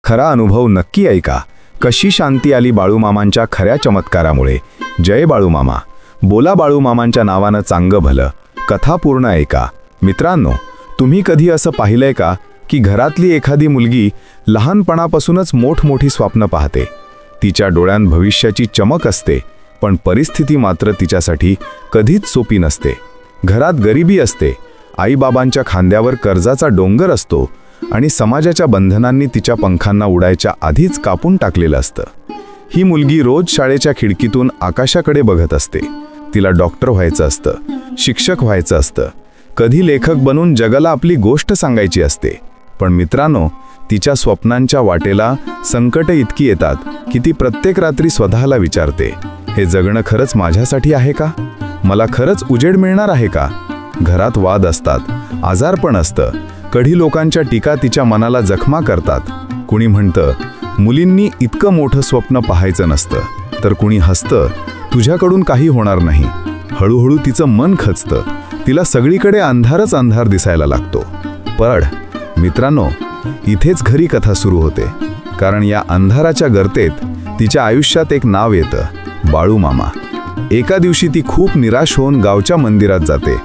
खरा अनुभव नक्की ऐका. कशी शांती आली बाळूमामांच्या खऱ्या चमत्कारामुळे. जय बाळूमामा. बोला बाळूमामांच्या नावानं चांगलं भलं. कथा पूर्ण ऐका. मित्रांनो, तुम्ही कधी असं पाहिलंय का की घरातली एखादी मुलगी लहानपणापासूनच मोठमोठी स्वप्न पाहते. तिच्या डोळ्यांत भविष्याची चमक असते, पण परिस्थिती मात्र तिच्यासाठी कधीच सोपी नसते. घरात गरिबी असते, आईबाबांच्या खांद्यावर कर्जाचा डोंगर असतो आणि समाजाच्या बंधनांनी तिच्या पंखांना उडायच्या आधीच कापून टाकलेलं असतं. ही मुलगी रोज शाळेच्या खिडकीतून आकाशाकडे बघत असते. तिला डॉक्टर व्हायचं असतं, शिक्षक व्हायचं असतं, कधी लेखक बनून जगाला आपली गोष्ट सांगायची असते. पण मित्रांनो, तिच्या स्वप्नांच्या वाटेला संकट इतकी येतात की ती प्रत्येक रात्री स्वतःला विचारते, हे जगणं खरंच माझ्यासाठी आहे का? मला खरंच उजेड मिळणार आहे का? घरात वाद असतात, आजारपण असतं, कधी लोकांच्या टीका तिच्या मनाला जखमा करतात. कुणी म्हणतं, मुलींनी इतकं मोठं स्वप्न पाहायचं नसतं, तर कुणी हसतं, तुझ्याकडून काही होणार नाही. हळूहळू तिचं मन खचतं, तिला सगळीकडे अंधारच अंधार दिसायला लागतो. पण मित्रांनो, इथेच खरी कथा सुरू होते. कारण या अंधाराच्या गर्तेत तिच्या आयुष्यात एक नाव येतं, बाळूमामा. एका दिवशी ती खूप निराश होऊन गावच्या मंदिरात जाते.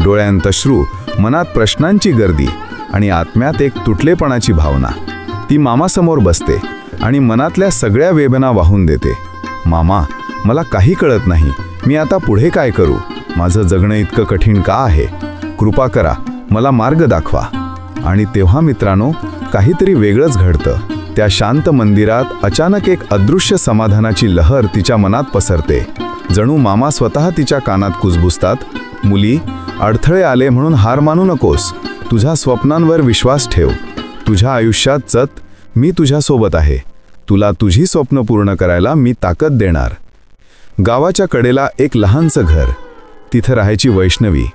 डोळ्यांत अश्रू, मनात प्रश्नांची गर्दी आणि आत्म्यात एक तुटलेपणाची भावना. ती मामासमोर बसते आणि मनातल्या सगळ्या वेदना वाहून देते. मामा, मला काही कळत नाही. मी आता पुढे काय करू? माझं जगणं इतकं कठीण का आहे? कृपा करा, मला मार्ग दाखवा. आणि तेव्हा मित्रांनो, काहीतरी वेगळंच घडतं. त्या शांत मंदिरात अचानक एक अदृश्य समाधानाची लहर तिच्या मनात पसरते. जणू मामा स्वतः तिच्या कानात कुजबुजतात, मुली, अडथळे आले म्हणून हार मानू नकोस. तुझ्या स्वप्नांवर विश्वास ठेव. तुझ्या आयुष्यात चत, मी तुझ्यासोबत आहे. तुला तुझी स्वप्न पूर्ण करायला मी ताकद देणार. गावाच्या कडेला एक लहानसं घर. तिथं राहायची वैष्णवी,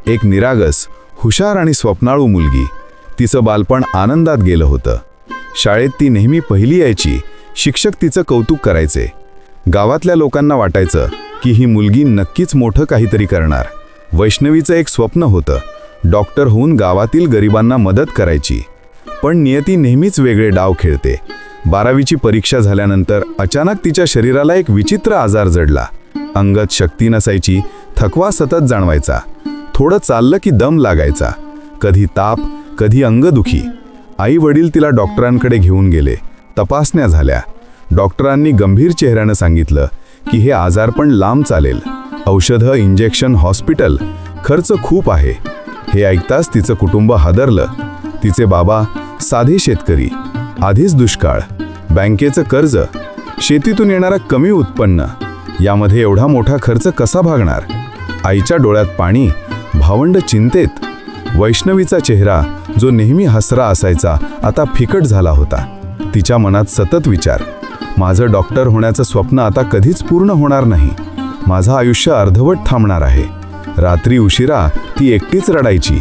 एक निरागस, हुशार आणि स्वप्नाळू मुलगी. तिचं बालपण आनंदात गेलं होतं. शाळेत ती नेहमी पहिली यायची. शिक्षक तिचं कौतुक करायचे. गावातल्या लोकांना वाटायचं की ही मुलगी नक्कीच मोठं काहीतरी करणार. वैष्णवीचं एक स्वप्न होतं, डॉक्टर होऊन गावातील गरिबांना मदत करायची. पण नियती नेहमीच वेगळे डाव खेळते. 12वीची परीक्षा झाल्यानंतर अचानक तिच्या शरीराला एक विचित्र आजार जडला. अंगात शक्ती नसायची, थकवा सतत जाणवायचा. थोडं चाललं की दम लागायचा. कधी ताप, कधी अंगदुखी. आई वडील तिला डॉक्टरांकडे घेऊन गेले. तपासण्या झाल्या. डॉक्टरांनी गंभीर चेहऱ्यानं सांगितलं की हे आजारपण लांब चालेल. औषधं, इंजेक्शन, हॉस्पिटल, खर्च खूप आहे. हे ऐकताच तिचं कुटुंब हादरलं. तिचे बाबा साधे शेतकरी, आधीच दुष्काळ, बँकेचं कर्ज, शेतीतून येणारा कमी उत्पन्न, यामध्ये एवढा मोठा खर्च कसा भागणार? आईच्या डोळ्यात पाणी, भावंड चिंतेत. वैष्णवीचा चेहरा, जो नेहमी हसरा असायचा, आता फिकट झाला होता. तिच्या मनात सतत विचार, माझं डॉक्टर होण्याचं स्वप्न आता कधीच पूर्ण होणार नाही. माझं आयुष्य अर्धवट थांबणार आहे. रात्री उशिरा ती एकटीच रडायची.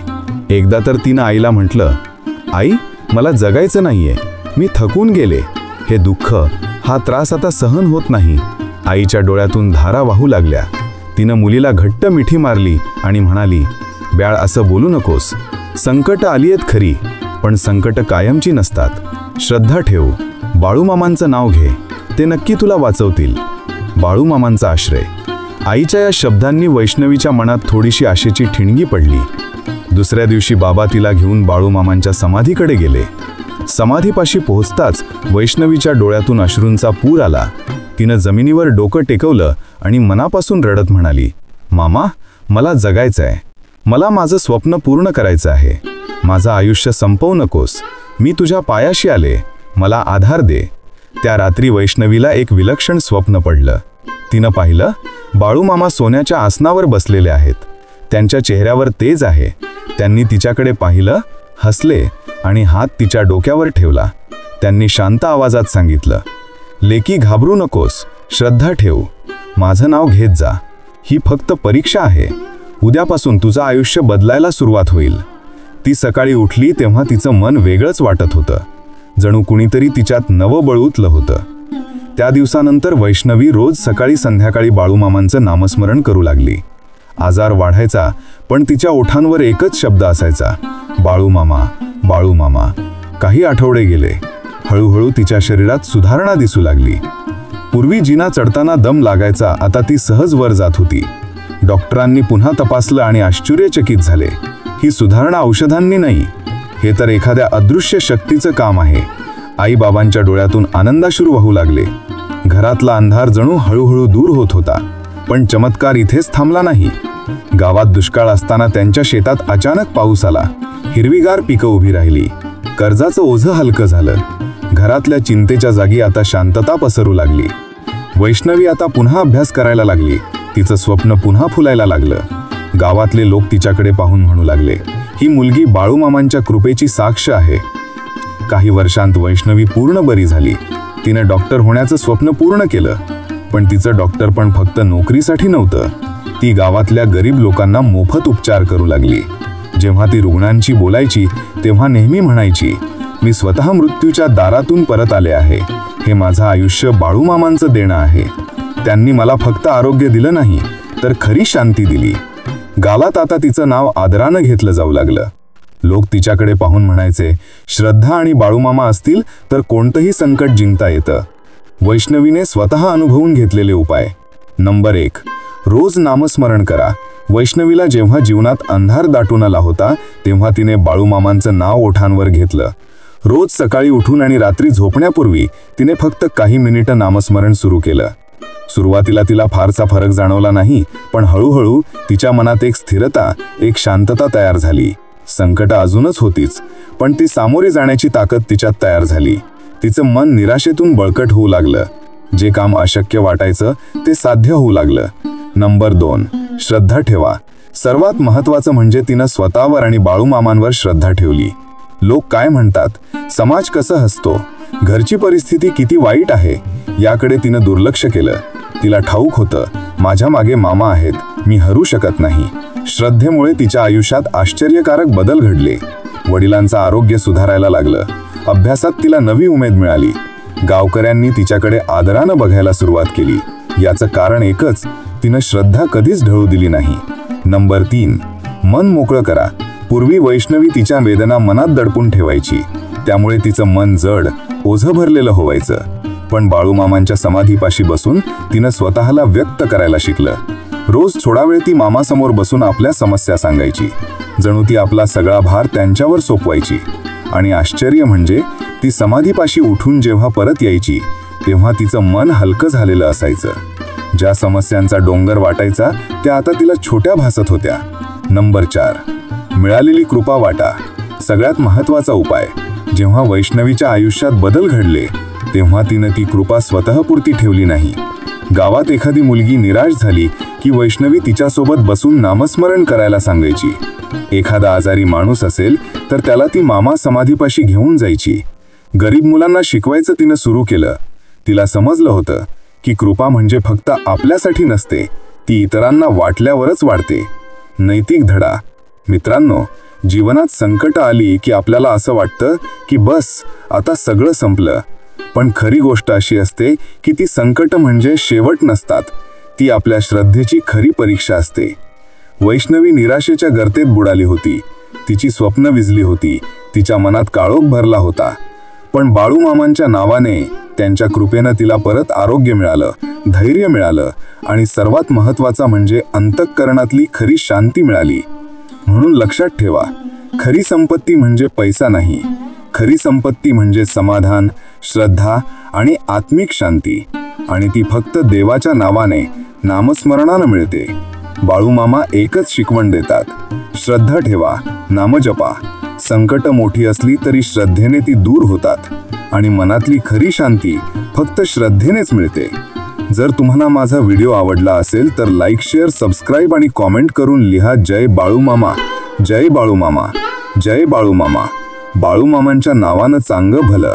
एकदा तर तिनं आईला म्हटलं, आई, मला जगायचं नाहीये. मी थकून गेले. हे दुःख, हा त्रास आता सहन होत नाही. आईच्या डोळ्यातून धारा वाहू लागल्या. तिनं मुलीला घट्ट मिठी मारली आणि म्हणाली, बाळ, असं बोलू नकोस. संकट आली आहेत खरी, पण संकट कायमची नसतात. श्रद्धा ठेव. बाळूमामांचं नाव घे, ते नक्की तुला वाचवतील. बाळूमामांचा आश्रय. आईच्या या शब्दांनी वैष्णवीच्या मनात थोडीशी आशेची ठिणगी पडली. दुसऱ्या दिवशी बाबा तिला घेऊन बाळूमामांच्या समाधीकडे गेले. समाधीपाशी पोहोचताच वैष्णवीच्या डोळ्यातून अश्रूंचा पूर आला. तिनं जमिनीवर डोकं टेकवलं आणि मनापासून रडत म्हणाली, मामा, मला जगायचंय. मला माझं स्वप्न पूर्ण करायचं आहे. माझं आयुष्य संपवू नकोस. मी तुझ्या पायाशी आले. मला आधार दे. त्या रात्री वैष्णवीला एक विलक्षण स्वप्न पडलं. तिनं पाहिलं, बाळूमामा सोन्याच्या आसनावर बसलेले आहेत. त्यांच्या चेहऱ्यावर तेज आहे. त्यांनी तिच्याकडे पाहिलं, हसले आणि हात तिच्या डोक्यावर ठेवला. त्यांनी शांत आवाजात सांगितलं, लेकी, घाबरू नकोस. श्रद्धा ठेव. माझं नाव घेत जा. ही फक्त परीक्षा आहे. उद्यापासून तुझं आयुष्य बदलायला सुरुवात होईल. ती सकाळी उठली तेव्हा तिचं मन वेगळंच वाटत होतं. जणू कुणीतरी तिच्यात नवं बळ उतलं होतं. त्या दिवसानंतर वैष्णवी रोज सकाळी संध्याकाळी बाळूमामांचं नामस्मरण करू लागली. आजार वाढायचा, पण तिच्या ओठांवर एकच शब्द असायचा, बाळूमामा, बाळूमामा. काही आठवडे गेले. हळूहळू तिच्या शरीरात सुधारणा दिसू लागली. पूर्वी जिना चढताना दम लागायचा, आता ती सहज वर जात होती. डॉक्टरांनी पुन्हा तपासलं आणि आश्चर्यचकित झाले. ही सुधारणा औषधांनी नाही, हे तर एखाद्या अदृश्य शक्तीचं काम आहे. आईबाबांच्या डोळ्यातून आनंदाश्रू वाहू लागले. घरातला अंधार जणू हळूहळू दूर होत होता. पण चमत्कार इथेच थांबला नाही. गावात दुष्काळ असताना त्यांच्या शेतात अचानक पाऊस आला. हिरवीगार पिकं उभी राहिली. कर्जाचं ओझं हलकं झालं. घरातल्या चिंतेच्या जागी आता शांतता पसरू लागली. वैष्णवी आता पुन्हा अभ्यास करायला लागली. तिचं स्वप्न पुन्हा फुलायला लागलं. गावातले लोक तिच्याकडे पाहून म्हणू लागले, ही मुलगी बाळूमामांच्या कृपेची साक्ष आहे. काही वर्षांत वैष्णवी पूर्ण बरी झाली. तिने डॉक्टर होण्याचं स्वप्न पूर्ण केलं. पण तिचं डॉक्टरपण फक्त नोकरीसाठी नव्हतं. ती गावातल्या गरीब लोकांना मोफत उपचार करू लागली. जेव्हा ती रुग्णांशी बोलायची तेव्हा नेहमी म्हणायची, मी स्वतः मृत्यूच्या दारातून परत आले आहे. हे माझं आयुष्य बाळूमामांचं देणं आहे. त्यांनी मला फक्त आरोग्य दिलं नाही, तर खरी शांती दिली. गावात आता तिचं नाव आदरानं घेतलं जाऊ लागलं. लोक तिच्याकडे पाहून म्हणायचे, श्रद्धा आणि बाळूमामा असतील तर कोणतंही संकट जिंकता येतं. वैष्णवीने स्वतः अनुभवून घेतलेले उपाय. नंबर 1, रोज नामस्मरण करा. वैष्णवीला जेव्हा जीवनात अंधार दाटून आला होता तेव्हा तिने बाळूमामांचं नाव ओठांवर घेतलं. रोज सकाळी उठून आणि रात्री झोपण्यापूर्वी तिने फक्त काही मिनिटं नामस्मरण सुरू केलं. सुरुवातीला तिला फारसा फरक जाणवला नाही, पण हळूहळू तिच्या मनात एक स्थिरता, एक शांतता तयार झाली. संकटं अजूनच होतीच, पण ती सामोरे जाण्याची ताकद तिच्यात तयार झाली. तिचं मन निराशेतून बळकट होऊ लागलं. जे काम अशक्य वाटायचं ते साध्य होऊ लागलं. नंबर 2, श्रद्धा ठेवा. सर्वात महत्त्वाचं म्हणजे तिनं स्वतःवर आणि बाळूमामांवर श्रद्धा ठेवली. लोक काय म्हणतात, समाज कसा हसतो, घरची परिस्थिती किती वाईट आहे, याकडे तिनं दुर्लक्ष केलं. तिला ठाऊक होतं, माझ्या मागे मामा आहेत, मी हरू शकत नाही. श्रद्धेमुळे तिच्या आयुष्यात आश्चर्यकारक बदल घडले. वडिलांचं आरोग्य सुधारायला लागलं. अभ्यासात तिला नवी उमेद मिळाली. गावकऱ्यांनी तिच्याकडे आदरानं बघायला सुरुवात केली. याचं कारण एकच, तिनं श्रद्धा कधीच ढळू दिली नाही. नंबर 3, मन मोकळं करा. पूर्वी वैष्णवी तिच्या वेदना मनात दडपून ठेवायची. त्यामुळे तिचं मन जड, ओझं भरलेलं व्हायचं. पण बाळूमामांच्या समाधीपाशी बसून तिनं स्वतःला व्यक्त करायला शिकलं. रोज थोडा वेळ ती मामासमोर बसून आपल्या समस्या सांगायची. जणू ती आपला सगळा भार त्यांच्यावर सोपवायची. आणि आश्चर्य म्हणजे ती समाधीपाशी उठून जेव्हा परत यायची तेव्हा तिचं मन हलकं झालेलं असायचं. ज्या समस्यांचा डोंगर वाटायचा त्या आता तिला छोट्या भासत होत्या. नंबर 4, मिळालेली कृपा वाटा. सगळ्यात महत्त्वाचा उपाय. जेव्हा वैष्णवीच्या आयुष्यात बदल घडले तेव्हा तिनं ती कृपा स्वतःपुरती ठेवली नाही. गावात एखादी मुलगी निराश झाली की वैष्णवी तिच्यासोबत बसून नामस्मरण करायला सांगायची. एखादा आजारी माणूस असेल तर त्याला ती मामा समाधीपाशी घेऊन जायची. गरीब मुलांना शिकवायचं तिनं सुरू केलं. तिला समजलं होतं की कृपा म्हणजे फक्त आपल्यासाठी नसते, ती इतरांना वाटल्यावरच वाढते. नैतिक धडा. मित्रांनो, जीवनात संकट आली की आपल्याला असं वाटतं की बस आता सगळं संपलं. पण खरी गोष्ट अशी असते की ती संकट म्हणजे शेवट नसतात, ती आपल्या श्रद्धेची खरी परीक्षा असते. वैष्णवी निराशेच्या गर्तेत बुडाली होती. तिची स्वप्न विझली होती. तिच्या मनात काळोख भरला होता. पण बाळूमामांच्या नावाने, त्यांच्या कृपेनं तिला परत आरोग्य मिळालं, धैर्य मिळालं आणि सर्वात महत्त्वाचा म्हणजे अंतःकरणातली खरी शांती मिळाली. म्हणून लक्षात ठेवा, खरी संपत्ती म्हणजे पैसा नाही. खरी संपत्ती म्हणजे समाधान, श्रद्धा आणि आत्मिक शांती. आणि ती फक्त देवाच्या नावाने, नामस्मरणानं मिळते. बाळूमामा एकच शिकवण देतात, श्रद्धा ठेवा, नामजपा. संकट मोठी असली तरी श्रद्धेने ती दूर होतात आणि मनातली खरी शांती फक्त श्रद्धेनेच मिळते. जर तुम्हाला माझा व्हिडिओ आवडला असेल तर लाईक, शेअर, सबस्क्राईब आणि कॉमेंट करून लिहा जय बाळूमामा, जय बाळूमामा, जय बाळूमामा. बाळूमामांच्या नावानं चांगलं भलं.